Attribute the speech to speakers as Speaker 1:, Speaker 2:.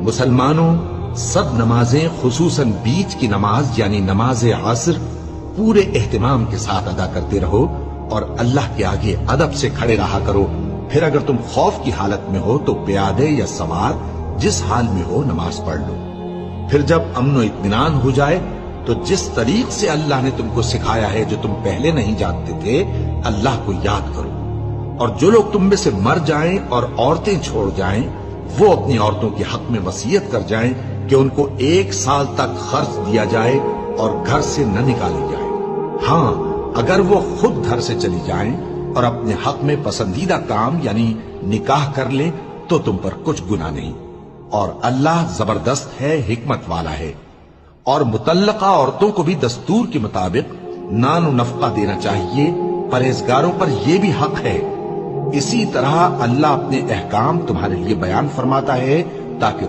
Speaker 1: مسلمانوں، سب نمازیں خصوصاً بیچ کی نماز یعنی نماز عصر پورے اہتمام کے ساتھ ادا کرتے رہو اور اللہ کے آگے ادب سے کھڑے رہا کرو. پھر اگر تم خوف کی حالت میں ہو تو پیادے یا سوار جس حال میں ہو نماز پڑھ لو. پھر جب امن و اطمینان ہو جائے تو جس طریق سے اللہ نے تم کو سکھایا ہے جو تم پہلے نہیں جانتے تھے اللہ کو یاد کرو. اور جو لوگ تم میں سے مر جائیں اور عورتیں چھوڑ جائیں وہ اپنی عورتوں کے حق میں وصیت کر جائیں کہ ان کو 1 سال تک خرچ دیا جائے اور گھر سے نہ نکالی جائے. ہاں اگر وہ خود گھر سے چلی جائیں اور اپنے حق میں پسندیدہ کام یعنی نکاح کر لیں تو تم پر کچھ گناہ نہیں. اور اللہ زبردست ہے، حکمت والا ہے. اور مطلقہ عورتوں کو بھی دستور کے مطابق نان و نفقہ دینا چاہیے. پرہیزگاروں پر یہ بھی حق ہے. اسی طرح اللہ اپنے احکام تمہارے لیے بیان فرماتا ہے تاکہ